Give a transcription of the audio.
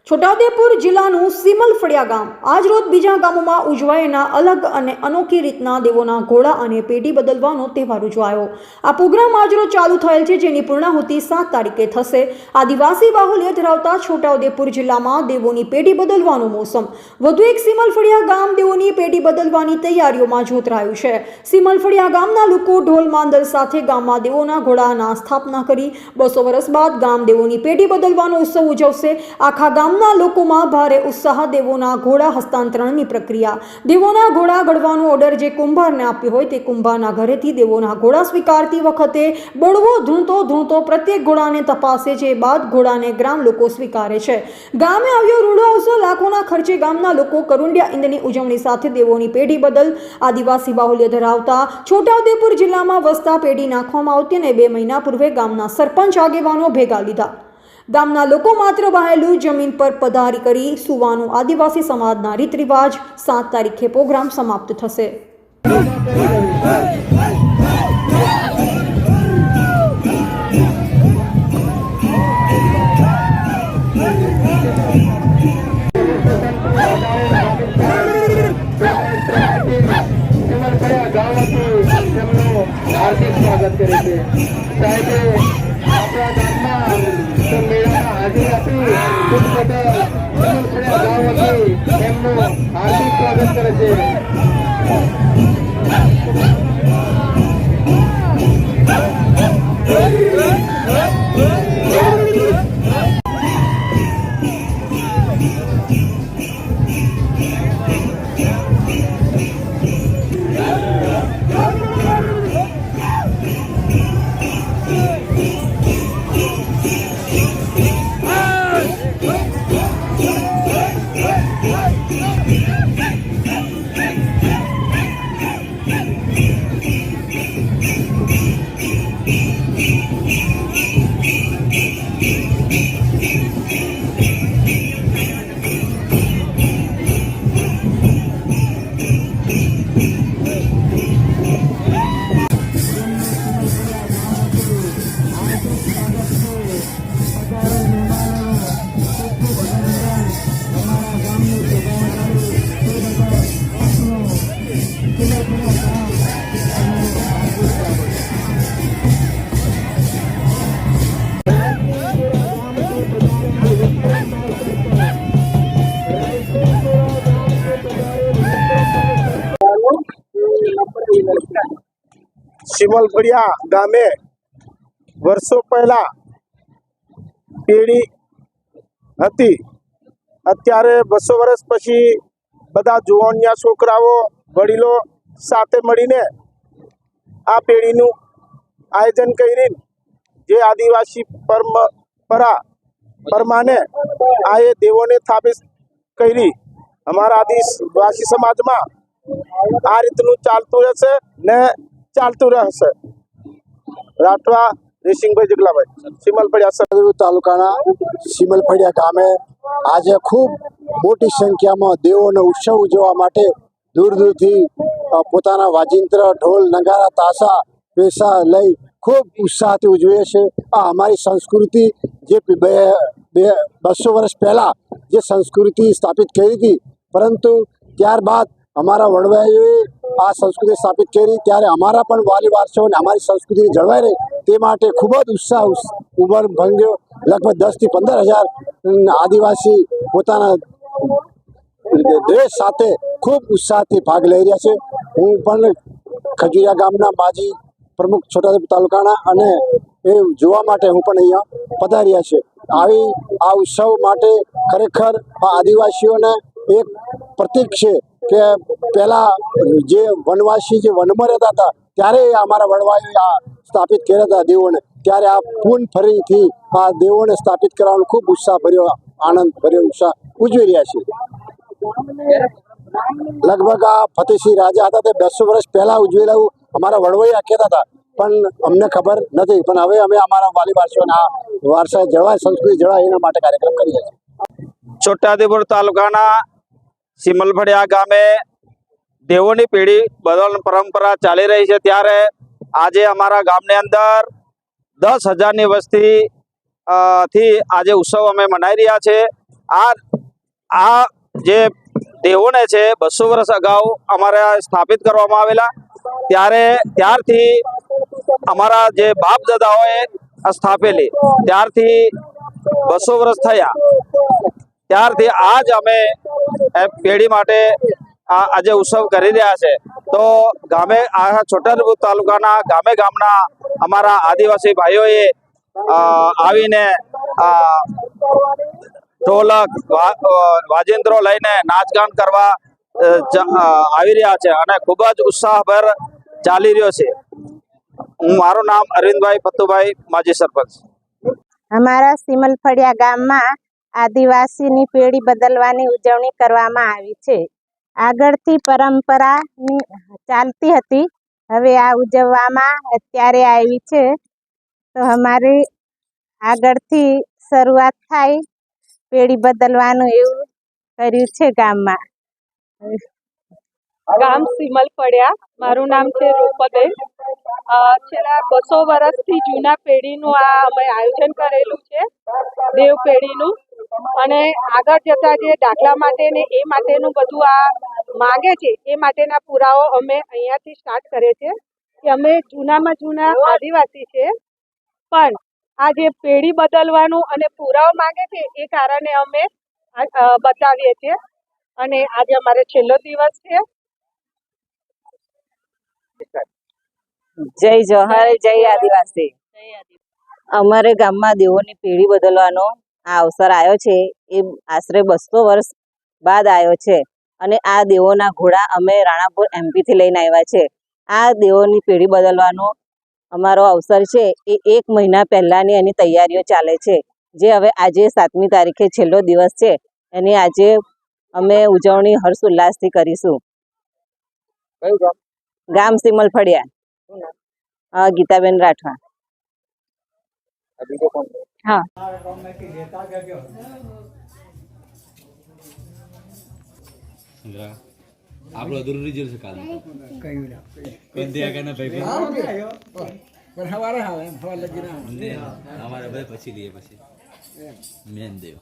છોટાઉદેપુર જિલ્લાનું સિમલફળિયા ગામ આજ રોજ બીજા ગામોમાં ઉજવાયેલા અલગ અને અનોખી રીતના દેવોના ઘોડા અને પેઢી બદલવાનો તહેવાર ઉજવાયો। આ પ્રોગ્રામ આજ રોજ ચાલુ થયેલ છે, જેની પૂર્ણાહુતિ 7 તારીખે થશે। આદિવાસી બાહુલ્ય ધરાવતા છોટાઉદેપુર જિલ્લામાં દેવોની પેઢી બદલવાનો મોસમ। વધુ એક સિમલફળિયા ગામ દેવોની પેઢી બદલવાની તૈયારીઓમાં જોતરાયું છે। સિમલફળિયા ગામના લોકો ઢોલ માંદલ સાથે ગામમાં દેવોના ઘોડાના સ્થાપના કરી 200 વર્ષ બાદ ગામ દેવોની પેઢી બદલવાનો ઉત્સવ ઉજવશે। આખા ગામ લોકોમાં ભારે ઉત્સાહ। દેવોના ઘોડા હસ્તાંતરણની પ્રક્રિયા। દેવોના ઘોડા ઘડવાનો ઓર્ડર જે કુંભારને આપ્યો હોય તે કુંભારના ઘરેથી દેવોના ઘોડા સ્વીકારતી વખતે બળવો ધૂણતો પ્રત્યેક ઘોડાને તપાસે, જે બાદ ઘોડાને ગ્રામ લોકો સ્વીકારે છે। ગામે આવ્યો રૂડો અવસર, લાખોના ખર્ચે ગામના લોકો કરુંડિયા ઈંદની ઉજવણી સાથે દેવોની પેઢી બદલ આદિવાસી બાહુલ્ય ધરાવતા છોટાઉદેપુર જિલ્લામાં વસતા પેઢી નાખવામાં આવતી અને 2 મહિના પૂર્વે ગામના સરપંચ આગેવાનો ભેગા લીધા। ગામના લોકો માત્ર બહાયેલું જમીન પર પધારી કરી સુવાનું આદિવાસી સમાજના રીત રિવાજ। 7 તારીખે પ્રોગ્રામ સમાપ્ત થશે। हार्दिक स्वागत करे छे। साहेब आपણા ગામમાં મેળામાં હાજરી આપી ખૂબ બધા સિમલફળિયા ગામ વતી એમનું હાર્દિક સ્વાગત કરે છે। સિમલફળિયા ગામે વર્ષો પહેલા પેઢી હતી। અત્યારે 200 વર્ષ પછી બધા જુવાનિયા છોકરાઓ વડીલો સાથે મળીને આ પેઢીનું આયોજન કરી જે આદિવાસી પરંપરા પ્રમાણે આ એ દેવોને સ્થાપિત કરી। અમારા આદિવાસી સમાજમાં આ રીતનું ચાલતું રહેશે ને ચાલતું રહેશે। રાઠવા રેસિંગભાઈ જગલાભાઈ, સિમલફળિયા તાલુકાના સિમલફળિયા ગામે આજે ખૂબ મોટી સંખ્યામાં દેવોનો ઉત્સવ ઉજવવા માટે દૂર દૂરથી પોતાના વાજિંત્ર, ઢોલ, નગારા, તાશા, પેશા લઈ ખૂબ ઉત્સાહથી ઉજવે છે। આ અમારી સંસ્કૃતિ જે 200 વર્ષ પહેલાં જે સંસ્કૃતિ સ્થાપિત કરી હતી, પરંતુ ત્યારબાદ અમારા વડવાઈઓએ આ સંસ્કૃતિ સ્થાપિત કરી, ત્યારે અમારા પણ વાલી વારસો અને અમારી સંસ્કૃતિ જળવાઈ રહે તે માટે ખૂબ જ ઉત્સાહ ઉમર ભંગ્યો। લગભગ 10 થી 15 હજાર આદિવાસી પોતાના ડ્રેસ સાથે ખૂબ ઉત્સાહથી ભાગ લઈ રહ્યા છે। હું પણ ખજુરિયા ગામના માજી પ્રમુખ છોટાઉદેપુર તાલુકાના અને એ જોવા માટે હું પણ અહીંયા પધાર્યા છે। આવી આ ઉત્સવ માટે ખરેખર આ આદિવાસીઓને એક પ્રતીક છે કે પહેલા જે વનવાસી જે વનમાં રહેતા હતા ત્યારે અમારા વડવાઈઓએ આ સ્થાપિત કર્યા હતા દેવોને, ત્યારે આ પૂન ફરીથી આ દેવોને સ્થાપિત કરવાનો ખૂબ ઉત્સાહ ભર્યો, આનંદ ભર્યો ઉત્સાહ ઉજવી રહ્યા છે। લગભગ આ ફતેહસિંહ રાજા હતા તે 200 વર્ષ પહેલા ઉજવેલા અમારા વડવાઈયા કહેતા હતા, પણ અમને ખબર નથી। પણ હવે અમે અમારા વાલી વારસોના વારસા જળવાય, સંસ્કૃતિ જળવાય એના માટે કાર્યક્રમ કરી રહ્યા છીએ। છોટાઉદેપુર તાલુકાના સિમલફળિયા ગામે દેવોની પેઢી બદલવાની પરંપરા ચાલી રહી છે, ત્યારે આજે અમારા ગામની અંદર 10,000ની વસ્તી થી આજે ઉત્સવ અમે મનાવી રહ્યા છે. આ જે દેવોને છે 200 વર્ષ અગાઉ અમારે સ્થાપિત કરવામાં આવેલા, ત્યારથી અમારા જે બાપ દાદાઓએ સ્થાપેલી, ત્યારથી 200 વર્ષ થયા, ત્યારથી આજ અમે પેઢી માટે આજે ઉત્સવ કરી રહ્યા છે. તો ગામે આ છોટાઉદેપુર તાલુકાના ગામના અમારા આદિવાસી ભાઈઓએ આવીને ઢોલક વાજિંત્રો લઈને નાચગાન કરવા આવી રહ્યા છે અને ખૂબ જ ઉત્સાહભર ચાલી રહ્યો છે. મારું નામ અરવિંદભાઈ પત્તુભાઈ, માજી સરપંચ. અમારા સિમલફળિયા ગામમાં આદિવાસીની પેઢી બદલવાની ઉજવણી કરવામાં આવી છે. આગળથી પરંપરા ચાલતી હતી, હવે આ ઉજવવામાં અત્યારે આવી છે. તો અમારી આગળથી શરૂઆત થાય પેઢી બદલવાનું એવું કર્યું છે ગામમાં. ગામ સિમલફળિયા, મારું નામ છે રૂપદેવ. છેલ્લા 200 વર્ષથી જૂના પેઢીનું આ અમે આયોજન કરેલું છે, દેવ પેઢીનું. અને આગળ જતા જે દાખલા માટે ને એ માટેનું બધું આ માંગે છે, એ માટેના પુરાવો અમે અહીંયાથી સ્ટાર્ટ કરે છે કે અમે જૂનામાં જૂના આદિવાસી છે, પણ આ જે પેઢી બદલવાનું અને પુરાવો માંગે છે એ કારણે અમે બતાવીએ છીએ. અને આજે અમારે છેલ્લો દિવસ છે. જય જોહર, જય આદિવાસી. અમારે ગામમાં દેવોની પેઢી બદલવાનો આ અવસર આવ્યો છે. એ આશરે 200 વર્ષ બાદ આવ્યો છે અને આ દેવોના ઘોડા અમે રાણાપુર એમપીથી લઈને આવ્યા છે. આ દેવોની પેઢી બદલવાનો અમારો અવસર છે એ 1 મહિના પહેલાંની એની તૈયારીઓ ચાલે છે, જે હવે આજે 7મી તારીખે છેલ્લો દિવસ છે. એની આજે અમે ઉજવણી હર્ષ ઉલ્લાસથી કરીશું. ગામ સિમલફળિયા, ગીતાબેન રાઠવા. હા. આપણો અધૂરું રિઝલ્ટ છે કાલે. અમારે ભાઈ પછી લઈએ, પછી મેન દેવ